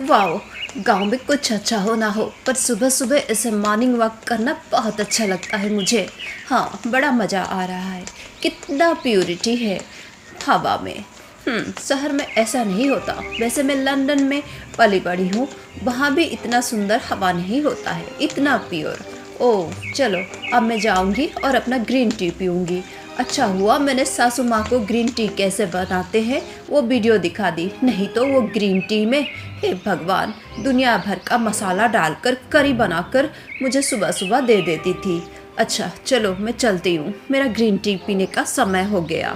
Wow. गांव में कुछ अच्छा हो ना हो पर सुबह सुबह ऐसे मॉर्निंग वॉक करना बहुत अच्छा लगता है मुझे। हाँ, बड़ा मज़ा आ रहा है। कितना प्योरिटी है हवा में। शहर में ऐसा नहीं होता। वैसे मैं लंदन में पली बड़ी हूँ, वहाँ भी इतना सुंदर हवा नहीं होता है, इतना प्योर। ओह चलो, अब मैं जाऊँगी और अपना ग्रीन टी पीऊँगी। अच्छा हुआ मैंने सासू माँ को ग्रीन टी कैसे बनाते हैं वो वीडियो दिखा दी, नहीं तो वो ग्रीन टी में, हे भगवान, दुनिया भर का मसाला डालकर करी बनाकर मुझे सुबह सुबह दे देती थी। अच्छा चलो मैं चलती हूँ, मेरा ग्रीन टी पीने का समय हो गया।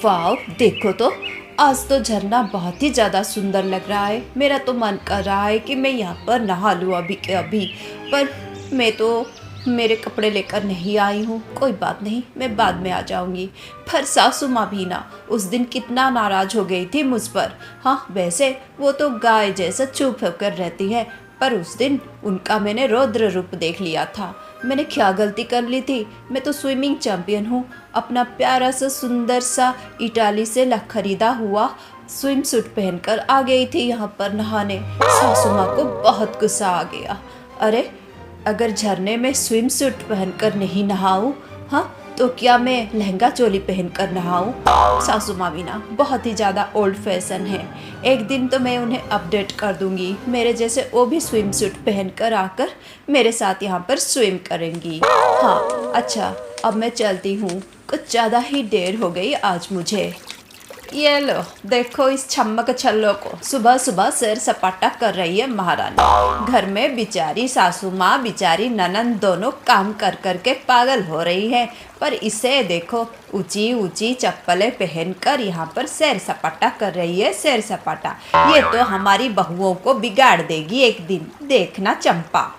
वाह देखो तो, आज तो झरना बहुत ही ज़्यादा सुंदर लग रहा है। मेरा तो मन कर रहा है कि मैं यहाँ पर नहा लूँ अभी के अभी, पर मैं तो मेरे कपड़े लेकर नहीं आई हूँ। कोई बात नहीं, मैं बाद में आ जाऊँगी। पर सासू माँ भी ना उस दिन कितना नाराज़ हो गई थी मुझ पर। हाँ वैसे वो तो गाय जैसा चुप होकर रहती है, पर उस दिन उनका मैंने रौद्र रूप देख लिया था। मैंने क्या गलती कर ली थी? मैं तो स्विमिंग चैंपियन हूँ। अपना प्यारा सा सुंदर सा इटाली से खरीदा हुआ स्विम सूट पहनकर आ गई थी यहाँ पर नहाने। सासू माँ को बहुत गुस्सा आ गया। अरे अगर झरने में स्विम सूट पहनकर नहीं नहाऊं, हाँ तो क्या मैं लहंगा चोली पहनकर नहाऊं? सासू माँ भी ना बहुत ही ज़्यादा ओल्ड फैशन है। एक दिन तो मैं उन्हें अपडेट कर दूंगी, मेरे जैसे वो भी स्विम सूट पहनकर आकर मेरे साथ यहाँ पर स्विम करेंगी। हाँ अच्छा, अब मैं चलती हूँ, कुछ ज़्यादा ही देर हो गई आज मुझे। ये लो देखो इस छम्मक छल्लो को, सुबह सुबह सैर सपाटा कर रही है महारानी। घर में बेचारी सासू माँ बेचारी ननंद दोनों काम कर कर के पागल हो रही है, पर इसे देखो ऊंची ऊंची चप्पलें पहनकर यहाँ पर सैर सपाटा कर रही है। सैर सपाटा ये तो हमारी बहुओं को बिगाड़ देगी एक दिन, देखना चंपा।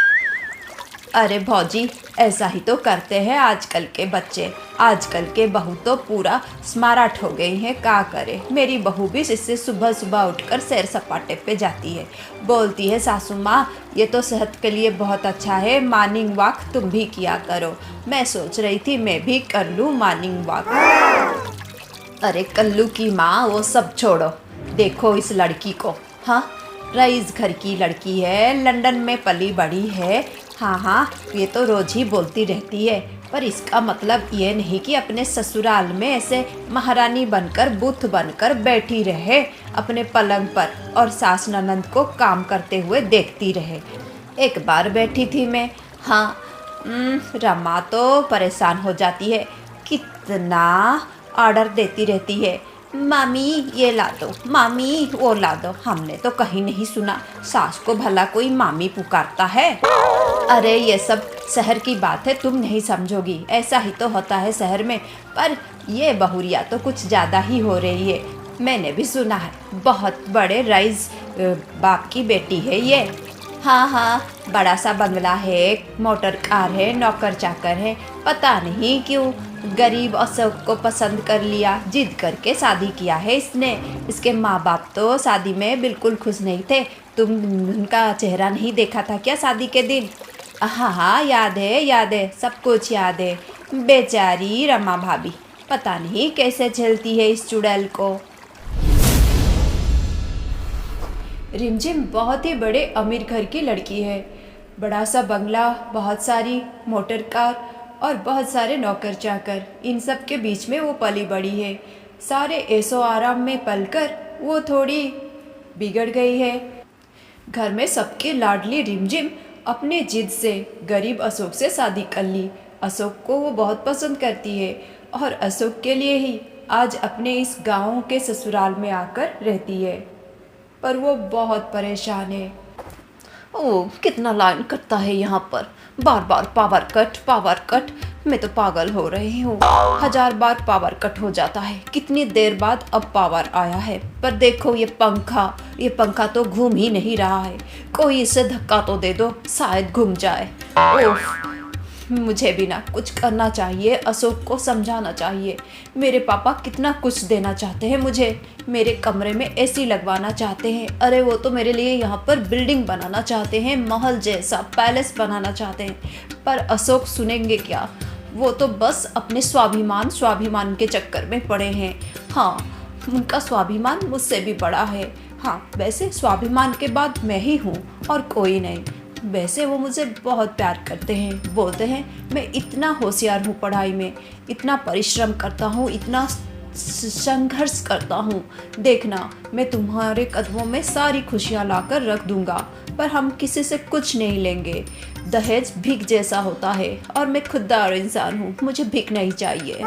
अरे भौजी, ऐसा ही तो करते हैं आजकल के बच्चे। आजकल के बहू तो पूरा स्मार्ट हो गई हैं, क्या करे। मेरी बहू भी इससे सुबह सुबह उठकर सैर सपाटे पे जाती है। बोलती है सासू माँ ये तो सेहत के लिए बहुत अच्छा है, मॉर्निंग वॉक तुम भी किया करो। मैं सोच रही थी मैं भी कर लूँ मॉर्निंग वॉक। अरे कल्लू की माँ वो सब छोड़ो, देखो इस लड़की को। हाँ, रईस घर की लड़की है, लंदन में पली बड़ी है। हाँ हाँ, ये तो रोज ही बोलती रहती है, पर इसका मतलब ये नहीं कि अपने ससुराल में ऐसे महारानी बनकर बुत बनकर बैठी रहे अपने पलंग पर और सास ननंद को काम करते हुए देखती रहे। एक बार बैठी थी मैं। हाँ, रमा तो परेशान हो जाती है, कितना ऑर्डर देती रहती है, मामी ये ला दो, मामी वो ला दो। हमने तो कहीं नहीं सुना सास को भला कोई मामी पुकारता है। अरे ये सब शहर की बात है, तुम नहीं समझोगी। ऐसा ही तो होता है शहर में, पर ये बहुरिया तो कुछ ज़्यादा ही हो रही है। मैंने भी सुना है बहुत बड़े रईस बाप की बेटी है ये। हाँ हाँ, बड़ा सा बंगला है, मोटर कार है, नौकर चाकर है। पता नहीं क्यों गरीब अशोक को पसंद कर लिया, जिद करके शादी किया है इसने। इसके माँ बाप तो शादी में बिल्कुल खुश नहीं थे। तुम उनका चेहरा नहीं देखा था क्या शादी के दिन? हाँ हाँ याद है, सब कुछ याद है। बेचारी रमा भाभी पता नहीं कैसे झेलती है इस चुड़ैल को। रिमझिम बहुत ही बड़े अमीर घर की लड़की है। बड़ा सा बंगला, बहुत सारी मोटर कार और बहुत सारे नौकर चाकर, इन सब के बीच में वो पली बड़ी है। सारे ऐशो आराम में पलकर वो थोड़ी बिगड़ गई है। घर में सबकी लाडली रिमझिम अपने जिद से गरीब अशोक से शादी कर ली। अशोक को वो बहुत पसंद करती है और अशोक के लिए ही आज अपने इस गांव के ससुराल में आकर रहती है, पर वो बहुत परेशान है। ओह कितना लाइन कटता है यहाँ पर, बार बार पावर कट पावर कट। मैं तो पागल हो रही हूँ, 1000 बार पावर कट हो जाता है। कितनी देर बाद अब पावर आया है, पर देखो ये पंखा तो घूम ही नहीं रहा है। कोई इसे धक्का तो दे दो, शायद घूम जाए। ओह, मुझे भी ना कुछ करना चाहिए, अशोक को समझाना चाहिए। मेरे पापा कितना कुछ देना चाहते हैं मुझे, मेरे कमरे में एसी लगवाना चाहते हैं। अरे वो तो मेरे लिए यहाँ पर बिल्डिंग बनाना चाहते हैं, महल जैसा पैलेस बनाना चाहते हैं, पर अशोक सुनेंगे क्या? वो तो बस अपने स्वाभिमान के चक्कर में पड़े हैं। हाँ, उनका स्वाभिमान मुझसे भी बड़ा है। हाँ, वैसे स्वाभिमान के बाद मैं ही हूँ और कोई नहीं। वैसे वो मुझे बहुत प्यार करते हैं, बोलते हैं मैं इतना होशियार हूँ पढ़ाई में, इतना परिश्रम करता हूँ, इतना संघर्ष करता हूँ। देखना, मैं तुम्हारे कदमों में सारी खुशियाँ लाकर रख दूँगा, पर हम किसी से कुछ नहीं लेंगे। दहेज भीख जैसा होता है और मैं खुददार इंसान हूँ, मुझे भीख नहीं चाहिए।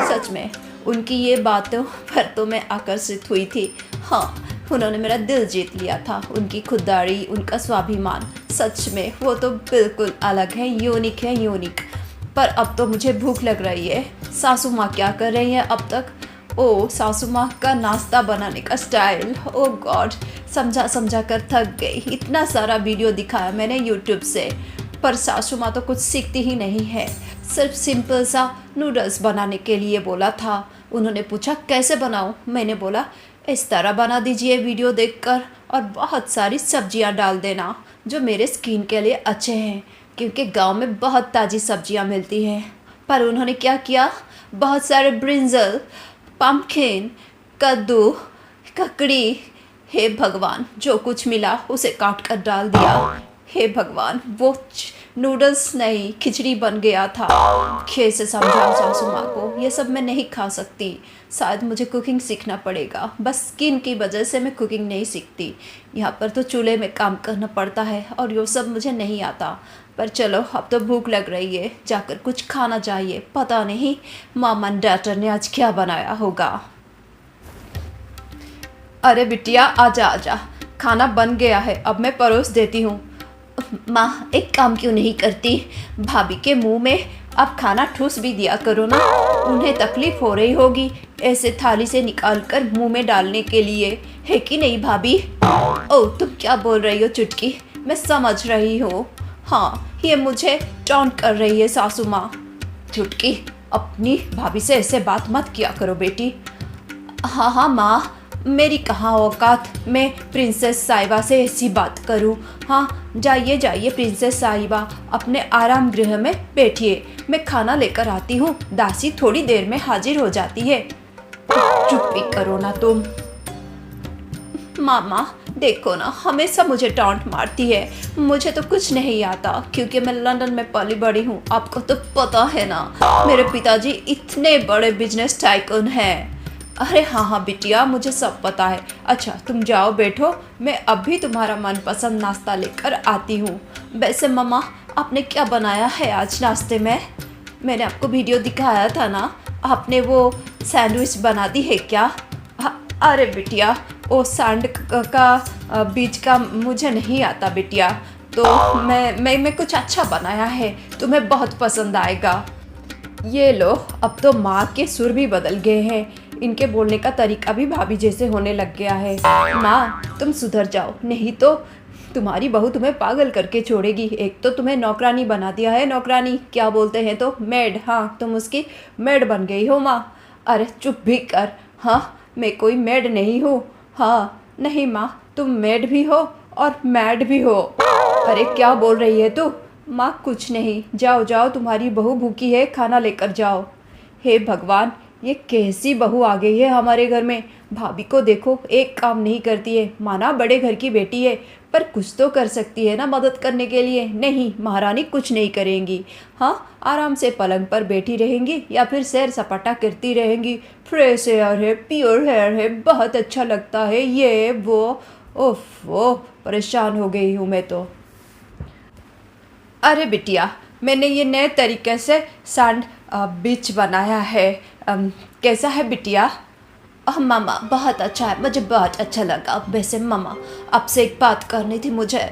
सच में उनकी ये बातों पर तो मैं आकर्षित हुई थी। हाँ, उन्होंने मेरा दिल जीत लिया था। उनकी खुददारी, उनका स्वाभिमान, सच में वो तो बिल्कुल अलग है, यूनिक है, यूनिक। पर अब तो मुझे भूख लग रही है। सासू माँ क्या कर रही हैं अब तक? ओ, सासू माँ का नाश्ता बनाने का स्टाइल, ओ गॉड, समझा समझा कर थक गई। इतना सारा वीडियो दिखाया मैंने यूट्यूब से, पर सासू माँ तो कुछ सीखती ही नहीं है। सिर्फ सिंपल सा नूडल्स बनाने के लिए बोला था। उन्होंने पूछा कैसे बनाऊँ, मैंने बोला इस तरह बना दीजिए वीडियो देखकर, और बहुत सारी सब्जियां डाल देना जो मेरे स्किन के लिए अच्छे हैं, क्योंकि गांव में बहुत ताज़ी सब्जियां मिलती हैं। पर उन्होंने क्या किया, बहुत सारे ब्रिंजल, पम्पकिन, कद्दू, ककड़ी, हे भगवान, जो कुछ मिला उसे काट कर डाल दिया। हे भगवान, वो नूडल्स नहीं खिचड़ी बन गया था। कैसे समझाऊं सासू माँ को, ये सब मैं नहीं खा सकती। शायद मुझे कुकिंग सीखना पड़ेगा, बस स्किन की वजह से मैं कुकिंग नहीं सीखती। यहाँ पर तो चूल्हे में काम करना पड़ता है और ये सब मुझे नहीं आता। पर चलो, अब तो भूख लग रही है, जाकर कुछ खाना चाहिए। पता नहीं मामा डॉटर ने आज क्या बनाया होगा। अरे बिटिया, आजा आजा, खाना बन गया है, अब मैं परोस देती हूँ। माँ, एक काम क्यों नहीं करती, भाभी के मुंह में आप खाना ठूस भी दिया करो ना, उन्हें तकलीफ हो रही होगी ऐसे थाली से निकाल कर मुँह में डालने के लिए, है कि नहीं भाभी? ओह, तुम क्या बोल रही हो चुटकी, मैं समझ रही हूँ। हाँ, ये मुझे टॉन्ट कर रही है सासू माँ। चुटकी, अपनी भाभी से ऐसे बात मत किया करो बेटी। हाँ हाँ माँ, मेरी कहाँ औकात, मैं प्रिंसेस साहिबा से ऐसी बात करूँ। हाँ, जाइए जाइए प्रिंसेस साहिबा, अपने आराम गृह में बैठिए, मैं खाना लेकर आती हूँ। दासी थोड़ी देर में हाजिर हो जाती है। चुप भी करो ना तुम। मामा, देखो ना, हमेशा मुझे डांट मारती है। मुझे तो कुछ नहीं आता, क्योंकि मैं लंदन में पली बड़ी हूँ। आपको तो पता है ना, मेरे पिताजी इतने बड़े बिजनेस टाइकून हैं। अरे हाँ हाँ बिटिया, मुझे सब पता है। अच्छा, तुम जाओ बैठो, मैं अभी तुम्हारा मनपसंद नाश्ता लेकर आती हूँ। वैसे मम्मा, आपने क्या बनाया है आज नाश्ते में? मैंने आपको वीडियो दिखाया था ना, आपने वो सैंडविच बना दी है क्या? अरे बिटिया, वो सैंड का बीज का मुझे नहीं आता बिटिया, तो मैं कुछ अच्छा बनाया है, तुम्हें बहुत पसंद आएगा। ये लो, अब तो माँ के सुर भी बदल गए हैं, इनके बोलने का तरीका भी भाभी जैसे होने लग गया है। माँ, तुम सुधर जाओ, नहीं तो तुम्हारी बहू तुम्हें पागल करके छोड़ेगी। एक तो तुम्हें नौकरानी बना दिया है, नौकरानी क्या बोलते हैं तो मेड, हाँ तुम उसकी मेड बन गई हो माँ। अरे चुप भी कर, हाँ मैं कोई मेड नहीं हूँ। हाँ नहीं माँ, तुम मेड भी हो और मैड भी हो। अरे क्या बोल रही है तू? माँ कुछ नहीं, जाओ जाओ, तुम्हारी बहू भूखी है, खाना लेकर जाओ। हे भगवान, ये कैसी बहू आ गई है हमारे घर में। भाभी को देखो, एक काम नहीं करती है, माना बड़े घर की बेटी है, पर कुछ तो कर सकती है ना मदद करने के लिए। नहीं, महारानी कुछ नहीं करेंगी। हाँ, आराम से पलंग पर बैठी रहेंगी या फिर सैर सपाटा करती रहेंगी। फ्रेश हेयर है, प्योर हेयर है, बहुत अच्छा लगता है, ये वो। ओफ, परेशान हो गई हूँ मैं तो। अरे बिटिया, मैंने ये नए तरीके से सैंडविच बनाया है, कैसा है बिटिया? मामा, बहुत अच्छा है, मुझे बहुत अच्छा लगा। वैसे मामा, आपसे एक बात करनी थी मुझे।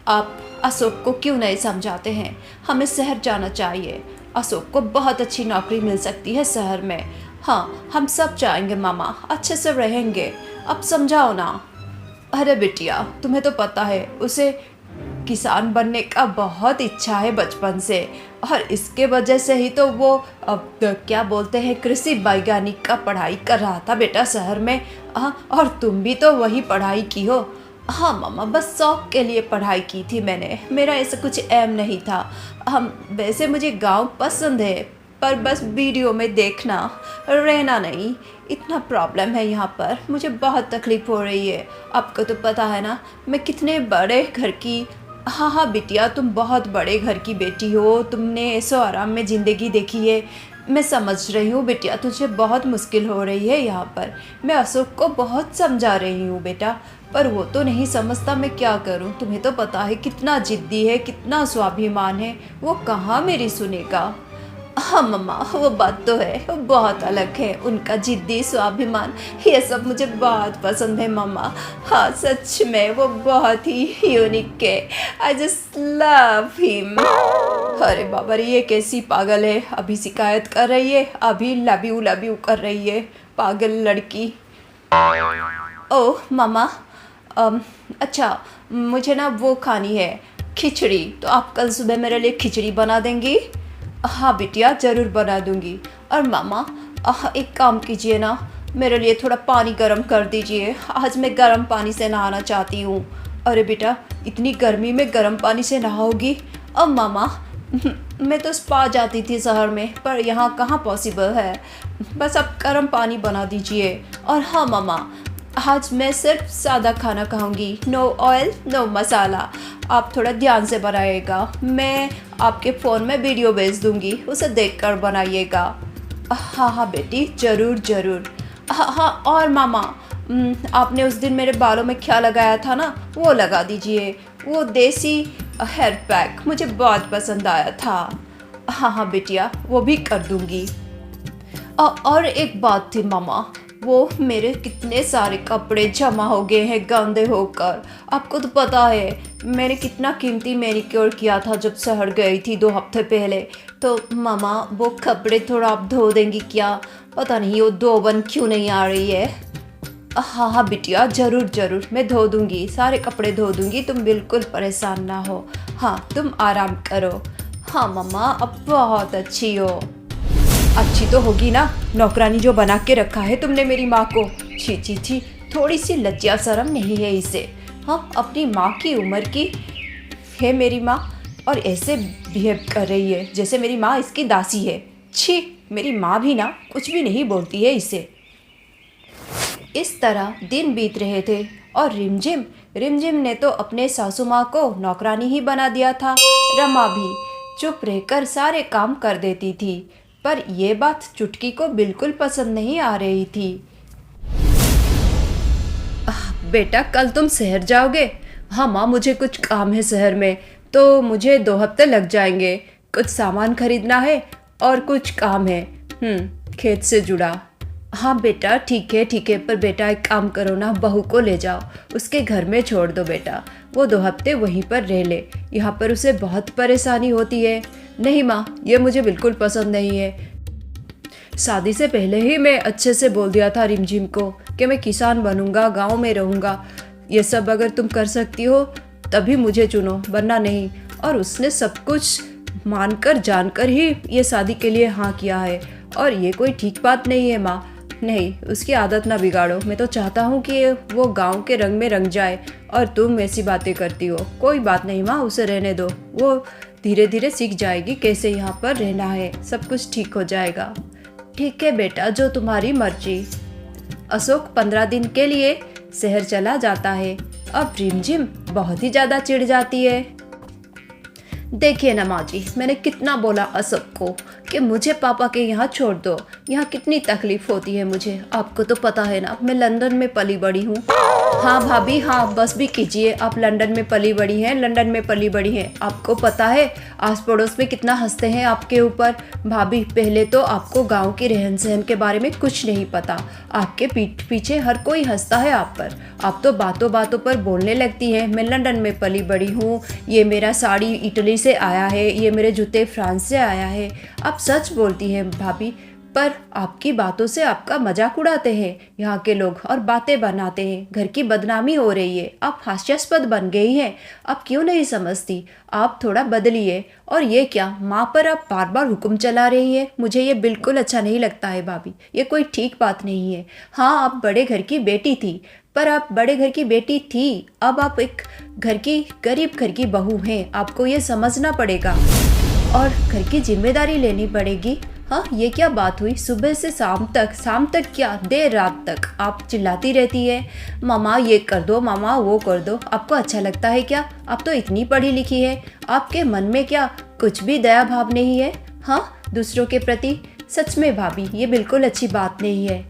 आप अशोक को क्यों नहीं समझाते हैं? हमें शहर जाना चाहिए, अशोक को बहुत अच्छी नौकरी मिल सकती है शहर में। हाँ, हम सब जाएंगे मामा, अच्छे से रहेंगे, अब समझाओ ना। अरे बिटिया, तुम्हें तो पता है उसे किसान बनने का बहुत इच्छा है बचपन से, और इसके वजह से ही तो वो अब क्या बोलते हैं, कृषि वैज्ञानिक का पढ़ाई कर रहा था बेटा शहर में। और तुम भी तो वही पढ़ाई की हो। हाँ मामा, बस शौक के लिए पढ़ाई की थी मैंने, मेरा ऐसा कुछ एम नहीं था। हम वैसे मुझे गांव पसंद है, पर बस वीडियो में देखना, रहना नहीं। इतना प्रॉब्लम है यहाँ पर, मुझे बहुत तकलीफ़ हो रही है। आपको तो पता है ना मैं कितने बड़े घर की। हाँ हाँ बिटिया, तुम बहुत बड़े घर की बेटी हो, तुमने ऐसो आराम में ज़िंदगी देखी है। मैं समझ रही हूँ बिटिया, तुझे बहुत मुश्किल हो रही है यहाँ पर। मैं अशोक को बहुत समझा रही हूँ बेटा, पर वो तो नहीं समझता। मैं क्या करूँ, तुम्हें तो पता है कितना ज़िद्दी है, कितना स्वाभिमान है। वो कहाँ मेरी सुनेगा। हाँ मम्मा, वो बात तो है, वो बहुत अलग है। उनका जिद्दी स्वाभिमान ये सब मुझे बहुत पसंद है मम्मा। हाँ सच में वो बहुत ही यूनिक है। I just love him. अरे बाबा रे, ये कैसी पागल है, अभी शिकायत कर रही है, अभी लव यू कर रही है, पागल लड़की। ओह मम्मा, अच्छा मुझे ना वो खानी है, खिचड़ी। तो आप कल सुबह मेरे लिए खिचड़ी बना देंगी? हाँ बिटिया, ज़रूर बना दूंगी। और मामा एक काम कीजिए ना, मेरे लिए थोड़ा पानी गर्म कर दीजिए। आज मैं गर्म पानी से नहाना चाहती हूँ। अरे बेटा, इतनी गर्मी में गर्म पानी से नहाओगी? अब मामा मैं तो स्पा जाती थी शहर में, पर यहाँ कहाँ पॉसिबल है। बस आप गर्म पानी बना दीजिए। और हाँ मामा, आज मैं सिर्फ सादा खाना खाऊंगी, नो ऑयल नो मसाला। आप थोड़ा ध्यान से बनाइएगा। मैं आपके फ़ोन में वीडियो भेज दूंगी, उसे देखकर बनाइएगा। हाँ हाँ बेटी, ज़रूर ज़रूर। हाँ हाँ, और मामा आपने उस दिन मेरे बालों में क्या लगाया था ना, वो लगा दीजिए। वो देसी हेयर पैक मुझे बहुत पसंद आया था। हाँ हाँ बिटिया, वो भी कर दूंगी। और एक बात थी मामा, वो मेरे कितने सारे कपड़े जमा हो गए हैं गंदे होकर। आपको तो पता है मैंने कितना कीमती मैनिक्योर किया था जब शहर गई थी 2 हफ्ते पहले। तो मामा वो कपड़े थोड़ा आप धो देंगी क्या? पता नहीं वो धोबन क्यों नहीं आ रही है। हाँ हाँ बिटिया, ज़रूर ज़रूर, मैं धो दूँगी, सारे कपड़े धो दूँगी, तुम बिल्कुल परेशान ना हो। हाँ तुम आराम करो। हाँ मम्मा, अब बहुत अच्छी हो। अच्छी तो होगी ना, नौकरानी जो बना के रखा है तुमने मेरी माँ को। छी छी छी, थोड़ी सी लज्जा शर्म नहीं है इसे। हाँ, अपनी माँ की उम्र की है मेरी माँ, और ऐसे बिहेव कर रही है जैसे मेरी माँ इसकी दासी है। छी, मेरी माँ भी ना कुछ भी नहीं बोलती है इसे। इस तरह दिन बीत रहे थे और रिमझिम रिमझिम ने तो अपने सासू माँ को नौकरानी ही बना दिया था। रमा भी चुप रहकर सारे काम कर देती थी, पर यह बात चुटकी को बिल्कुल पसंद नहीं आ रही थी। बेटा, कल तुम शहर जाओगे? हाँ माँ, मुझे कुछ काम है शहर में, तो मुझे 2 हफ्ते लग जाएंगे। कुछ सामान खरीदना है और कुछ काम है खेत से जुड़ा। हाँ बेटा, ठीक है, पर बेटा एक काम करो ना, बहू को ले जाओ, उसके घर में छोड़ दो बेटा। वो 2 हफ्ते वहीं पर रह ले, यहाँ पर उसे बहुत परेशानी होती है। नहीं माँ, ये मुझे बिल्कुल पसंद नहीं है। शादी से पहले ही मैं अच्छे से बोल दिया था रिमझिम को कि मैं किसान बनूंगा, गांव में रहूंगा। ये सब अगर तुम कर सकती हो तभी मुझे चुनो, वरना नहीं। और उसने सब कुछ मानकर जानकर ही ये शादी के लिए हाँ किया है, और ये कोई ठीक बात नहीं है माँ। नहीं, उसकी आदत ना बिगाड़ो। मैं तो चाहता हूँ कि वो गांव के रंग में रंग जाए, और तुम ऐसी बातें करती हो। कोई बात नहीं माँ, उसे रहने दो, वो धीरे धीरे सीख जाएगी कैसे यहाँ पर रहना है, सब कुछ ठीक हो जाएगा। ठीक है बेटा, जो तुम्हारी मर्जी। अशोक 15 दिन के लिए शहर चला जाता है। अब रिमझिम बहुत ही ज़्यादा चिढ़ जाती है। देखिए ना माँ जी, मैंने कितना बोला अशोक को कि मुझे पापा के यहाँ छोड़ दो, यहाँ कितनी तकलीफ़ होती है मुझे। आपको तो पता है ना, मैं लंदन में पली बड़ी हूँ। हाँ भाभी, हाँ बस भी कीजिए, आप लंदन में पली बड़ी हैं, लंदन में पली बड़ी हैं। आपको पता है आस पड़ोस में कितना हंसते हैं आपके ऊपर। भाभी, पहले तो आपको गांव के रहन सहन के बारे में कुछ नहीं पता, आपके पीठ पीछे हर कोई हंसता है आप पर। आप तो बातों बातों पर बोलने लगती हैं, मैं लंदन में पली बड़ी हूँ, ये मेरा साड़ी इटली से आया है, ये मेरे जूते फ्रांस से आया है। आप सच बोलती हैं भाभी, पर आपकी बातों से आपका मजाक उड़ाते हैं यहाँ के लोग और बातें बनाते हैं। घर की बदनामी हो रही है, आप हास्यास्पद बन गई हैं। आप क्यों नहीं समझती? आप थोड़ा बदलिए। और ये क्या, माँ पर आप बार बार हुक्म चला रही है? मुझे ये बिल्कुल अच्छा नहीं लगता है भाभी, ये कोई ठीक बात नहीं है। हाँ, आप बड़े घर की बेटी थी, पर आप बड़े घर की बेटी थी, अब आप एक घर की गरीब घर की बहू हैं। आपको ये समझना पड़ेगा और घर की जिम्मेदारी लेनी पड़ेगी। हाँ, ये क्या बात हुई? सुबह से शाम तक क्या, देर रात तक आप चिल्लाती रहती है, मामा ये कर दो, मामा वो कर दो। आपको अच्छा लगता है क्या? आप तो इतनी पढ़ी लिखी है, आपके मन में क्या कुछ भी दया भाव नहीं है? हाँ, दूसरों के प्रति? सच में भाभी, ये बिल्कुल अच्छी बात नहीं है।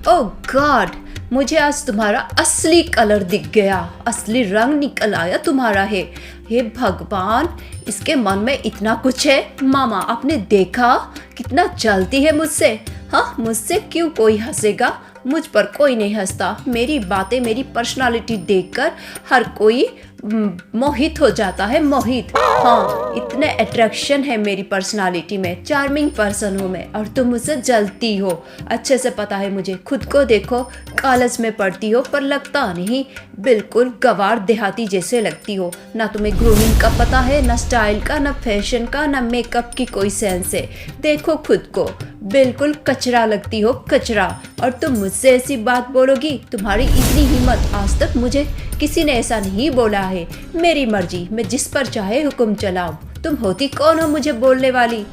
ओह गॉड, मुझे आज तुम्हारा असली कलर दिख गया, असली रंग निकल आया तुम्हारा है। हे भगवान, इसके मन में इतना कुछ है। मामा, आपने देखा कितना जलती है मुझसे? हाँ, मुझसे क्यों कोई हंसेगा? मुझ पर कोई नहीं हंसता। मेरी बातें, मेरी पर्सनालिटी देखकर हर कोई मोहित हो जाता है, मोहित। हाँ, इतने अट्रैक्शन है मेरी पर्सनालिटी में, चार्मिंग पर्सन हूँ मैं, और तुम मुझसे जलती हो। अच्छे से पता है मुझे। खुद को देखो, कॉलेज में पढ़ती हो पर लगता नहीं, बिल्कुल गवार देहाती जैसे लगती हो। ना तुम्हें ग्रूमिंग का पता है, ना स्टाइल का, ना फैशन का, ना मेकअप की कोई सेंस है। देखो खुद को, बिल्कुल कचरा लगती हो, कचरा। और तुम मुझसे ऐसी बात बोलोगी? तुम्हारी इतनी हिम्मत, आज तक मुझे किसी ने ऐसा नहीं बोला है। मेरी मर्जी, मैं जिस पर चाहे हुक्म चलाऊं। तुम होती कौन हो मुझे बोलने वाली?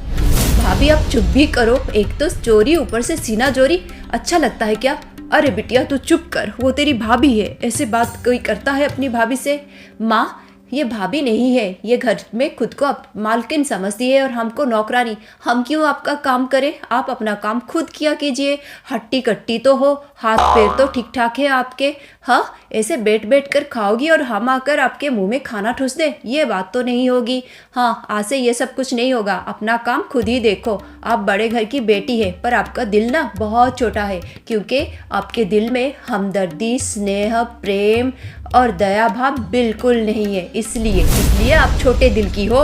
भाभी आप चुप भी करो, एक तो चोरी, ऊपर से सीना चोरी। अच्छा लगता है क्या? अरे बिटिया तू चुप कर, वो तेरी भाभी है, ऐसे बात कोई करता है अपनी भाभी से? माँ, ये भाभी नहीं है, ये घर में खुद को मालकिन समझती है और हमको नौकरानी। हम क्यों आपका काम करें? आप अपना काम खुद किया कीजिए। हट्टी कट्टी तो हो, हाथ पैर तो ठीक ठाक है आपके। हाँ, ऐसे बैठ बैठ कर खाओगी और हम आकर आपके मुंह में खाना ठूस दे, ये बात तो नहीं होगी। हाँ, आज से ये सब कुछ नहीं होगा। अपना काम खुद ही देखो। आप बड़े घर की बेटी है, पर आपका दिल ना बहुत छोटा है, क्योंकि आपके दिल में हमदर्दी, स्नेह, प्रेम और दया भाव बिल्कुल नहीं है। इसलिए आप छोटे दिल की हो।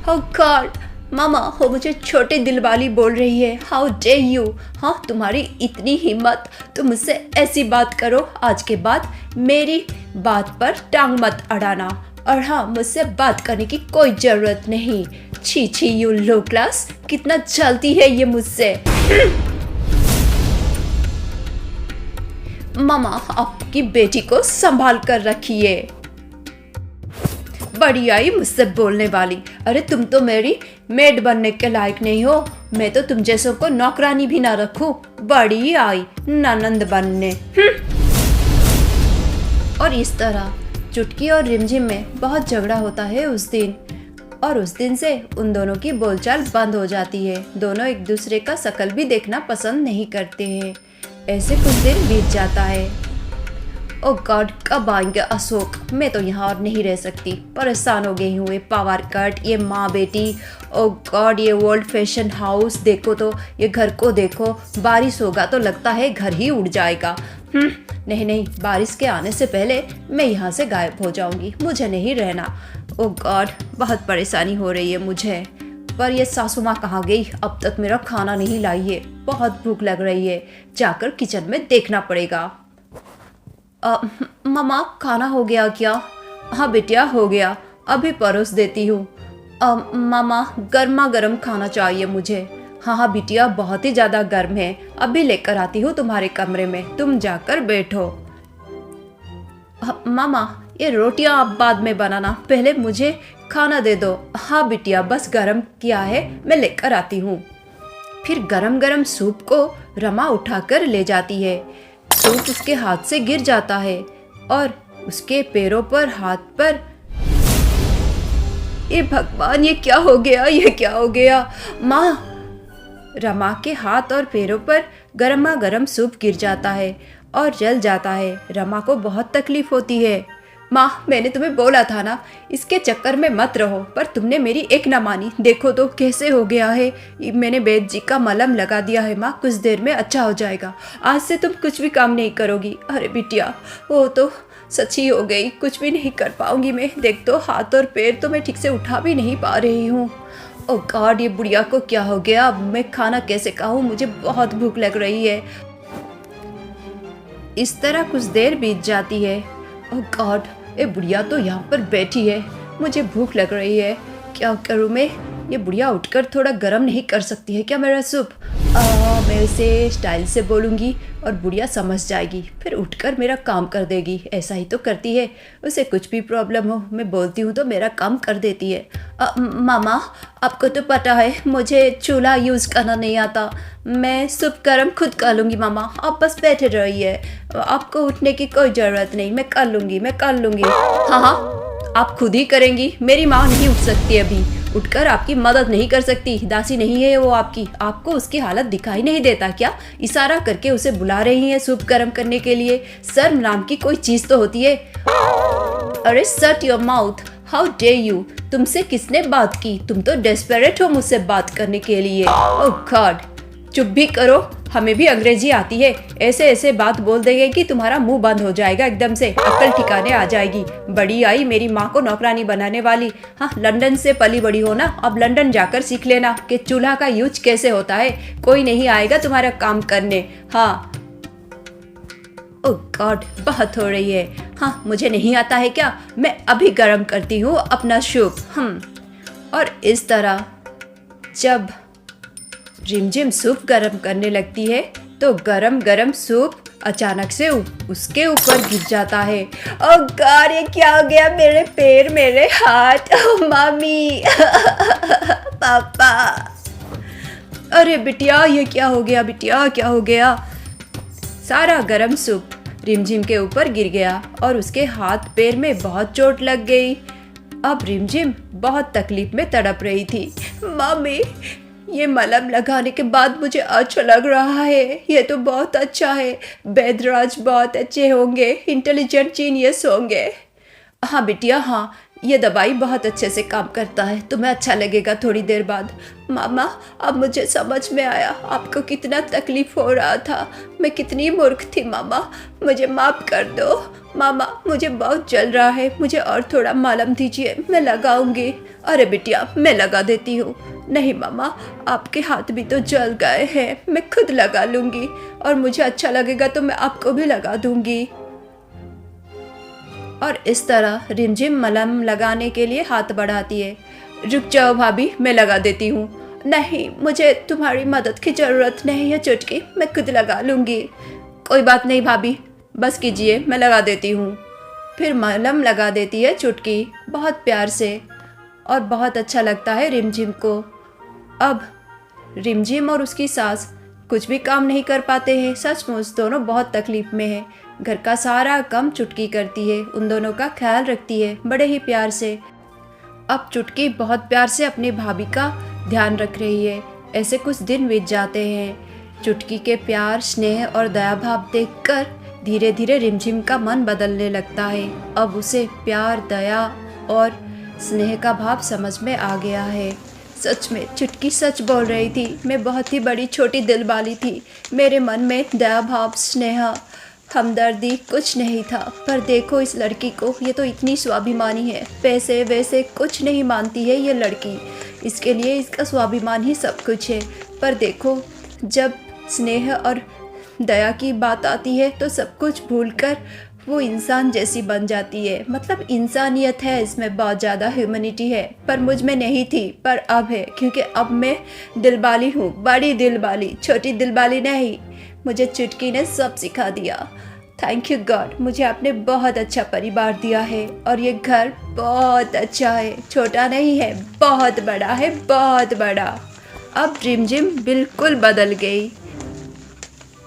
Oh God, मामा हो मुझे छोटे दिल वाली बोल रही है। How day you. हाँ, तुम्हारी इतनी हिम्मत, तुम मुझसे ऐसी बात करो। आज के बाद मेरी बात पर टांग मत अड़ाना। और हाँ, मुझसे बात करने की कोई ज़रूरत नहीं। छी छी, यू लो क्लास, कितना चलती है ये मुझसे। मामा, आपकी बेटी को संभाल कर रखिए। बड़ी आई मुझसे बोलने वाली। अरे तुम तो मेरी मेड बनने के लायक नहीं हो। मैं तो तुम जैसों को नौकरानी भी ना रखूं। बड़ी आई ननंद बनने। और इस तरह चुटकी और रिमझिम में बहुत झगड़ा होता है उस दिन, और उस दिन से उन दोनों की बोलचाल बंद हो जाती है। दोनों एक दूसरे का शकल भी देखना पसंद नहीं करते हैं। ऐसे कुछ दिन बीत जाता है। ओ गॉड, कब आएंगे अशोक? मैं तो यहाँ और नहीं रह सकती, परेशान हो गई हूँ। ये पावर कट, ये माँ बेटी, ओ गॉड, ये ओल्ड फैशन हाउस देखो तो, ये घर को देखो। बारिश होगा तो लगता है घर ही उड़ जाएगा। नहीं, बारिश के आने से पहले मैं यहाँ से गायब हो जाऊँगी, मुझे नहीं रहना। ओ गॉड, बहुत परेशानी हो रही है मुझे। पर ये सासू माँ कहाँ गई? अब तक मेरा खाना नहीं लाई है। बहुत भूख लग रही है, जाकर किचन में देखना पड़ेगा। मामा, खाना हो गया क्या? हाँ बेटिया, हो गया, अभी परोस देती हूँ। मामा, गर्मा गर्म खाना चाहिए मुझे। हाँ बिटिया, बहुत ही ज़्यादा गर्म है, अभी लेकर आती हूँ तुम्हारे कमरे में, तुम जाकर बैठो। मामा, ये रोटियां आप बाद में बनाना, पहले मुझे खाना दे दो। हाँ बिटिया, बस गरम किया है, मैं लेकर आती हूँ। फिर गरम गरम सूप को रमा उठाकर ले जाती है। सूप उसके हाथ से गिर जाता है और उसके पैरों पर, हाथ पर। ये भगवान, ये क्या हो गया, ये क्या हो गया? माँ, रमा के हाथ और पैरों पर गर्मा गर्म सूप गिर जाता है और जल जाता है। रमा को बहुत तकलीफ होती है। माँ, मैंने तुम्हें बोला था ना, इसके चक्कर में मत रहो, पर तुमने मेरी एक ना मानी। देखो तो कैसे हो गया है। मैंने वैद्य जी का मलहम लगा दिया है माँ, कुछ देर में अच्छा हो जाएगा। आज से तुम कुछ भी काम नहीं करोगी। अरे बिटिया, वो तो सच्ची हो गई, कुछ भी नहीं कर पाऊंगी मैं। देख तो, हाथ और पैर तो मैं ठीक से उठा भी नहीं पा रही हूँ। ओह गॉड, ये बुढ़िया को क्या हो गया? अब मैं खाना कैसे खाऊं? मुझे बहुत भूख लग रही है। इस तरह कुछ देर बीत जाती है। ओह गॉड, ये बुढ़िया तो यहाँ पर बैठी है, मुझे भूख लग रही है, क्या करूँ मैं? ये बुढ़िया उठकर थोड़ा गर्म नहीं कर सकती है क्या मेरा सूप? मैं उसे स्टाइल से बोलूँगी और बुढ़िया समझ जाएगी, फिर उठकर मेरा काम कर देगी। ऐसा ही तो करती है, उसे कुछ भी प्रॉब्लम हो मैं बोलती हूँ तो मेरा काम कर देती है। मामा, आपको तो पता है मुझे चूल्हा यूज़ करना नहीं आता। मैं सूप गर्म खुद कर लूँगी मामा, आप बस बैठे रहिए। आपको उठने की कोई ज़रूरत नहीं, मैं कर लूँगी, मैं कर लूँगी। हाँ हाँ, आप खुद ही करेंगी, मेरी माँ नहीं उठ सकती अभी, उठकर आपकी मदद नहीं कर सकती। दासी नहीं है वो आपकी, आपको उसकी हालत दिखाई नहीं देता क्या? इशारा करके उसे बुला रही हैं सूप गर्म करने के लिए। शर्म नाम की कोई चीज़ तो होती है। अरे shut your mouth, how day you, तुमसे किसने बात की? तुम तो डेस्परेट हो मुझसे बात करने के लिए। ओह गॉड, चुप भी करो, हमें भी अंग्रेजी आती है। ऐसे ऐसे बात बोल देंगे कि तुम्हारा मुंह बंद हो जाएगा, एकदम से अक्ल ठिकाने आ जाएगी। बड़ी आई मेरी माँ को नौकरानी बनाने वाली। हाँ, लंदन से पली बड़ी हो ना, अब लंदन जाकर सीख लेना कि चूल्हा का यूज कैसे होता है। कोई नहीं आएगा तुम्हारा काम करने। हाँ, ओह गॉड, बहुत हो रही है। हाँ, मुझे नहीं आता है क्या? मैं अभी गर्म करती हूँ अपना सूप। और इस तरह जब रिमझिम सूप गर्म करने लगती है तो गरम गरम सूप अचानक से उसके ऊपर गिर जाता है। ओह गॉड, ये क्या हो गया? मेरे पैर, मेरे हाथ, ओह मामी पापा। अरे बिटिया, ये क्या हो गया? बिटिया क्या हो गया? सारा गरम सूप रिमझिम के ऊपर गिर गया और उसके हाथ पैर में बहुत चोट लग गई। अब रिमझिम बहुत तकलीफ में तड़प रही थी। मम्मी, ये मलहम लगाने के बाद मुझे अच्छा लग रहा है, ये तो बहुत अच्छा है। बैदराज बहुत अच्छे होंगे, इंटेलिजेंट जीनियस होंगे। हाँ बिटिया, हाँ, ये दवाई बहुत अच्छे से काम करता है, तुम्हें अच्छा लगेगा थोड़ी देर बाद। मामा, अब मुझे समझ में आया आपको कितना तकलीफ हो रहा था। मैं कितनी मूर्ख थी मामा, मुझे माफ़ कर दो। मामा, मुझे बहुत जल रहा है, मुझे और थोड़ा मलहम दीजिए, मैं लगाऊंगी। अरे बिटिया, मैं लगा देती हूँ। नहीं मामा, आपके हाथ भी तो जल गए हैं, मैं खुद लगा लूँगी और मुझे अच्छा लगेगा तो मैं आपको भी लगा दूँगी। और इस तरह रिमझिम मलहम लगाने के लिए हाथ बढ़ाती है। रुक जाओ भाभी, मैं लगा देती हूँ। नहीं, मुझे तुम्हारी मदद की ज़रूरत नहीं है चुटकी, मैं खुद लगा लूँगी। कोई बात नहीं भाभी, बस कीजिए, मैं लगा देती हूँ। फिर मलहम लगा देती है चुटकी बहुत प्यार से और बहुत अच्छा लगता है रिमझिम को। अब रिमझिम और उसकी सास कुछ भी काम नहीं कर पाते हैं। सचमुच दोनों बहुत तकलीफ में हैं। घर का सारा काम चुटकी करती है, उन दोनों का ख्याल रखती है बड़े ही प्यार से। अब चुटकी बहुत प्यार से अपनी भाभी का ध्यान रख रही है। ऐसे कुछ दिन बीत जाते हैं। चुटकी के प्यार, स्नेह और दया भाव देखकर धीरे धीरे रिमझिम का मन बदलने लगता है। अब उसे प्यार, दया और स्नेह का भाव समझ में आ गया है। सच में चुटकी सच बोल रही थी, मैं बहुत ही बड़ी छोटी दिल वाली थी। मेरे मन में दया भाव, स्नेह, हमदर्दी कुछ नहीं था। पर देखो इस लड़की को, ये तो इतनी स्वाभिमानी है। पैसे वैसे कुछ नहीं मानती है ये लड़की, इसके लिए इसका स्वाभिमान ही सब कुछ है। पर देखो, जब स्नेह और दया की बात आती है तो सब कुछ भूलकर वो इंसान जैसी बन जाती है। मतलब इंसानियत है इसमें, बहुत ज़्यादा ह्यूमैनिटी है। पर मुझ में नहीं थी, पर अब है, क्योंकि अब मैं दिलवाली हूँ, बड़ी दिलवाली, छोटी दिलवाली नहीं। मुझे चुटकी ने सब सिखा दिया। थैंक यू गॉड, मुझे आपने बहुत अच्छा परिवार दिया है और ये घर बहुत अच्छा है, छोटा नहीं है, बहुत बड़ा है, बहुत बड़ा। अब रिमझिम बिल्कुल बदल गई।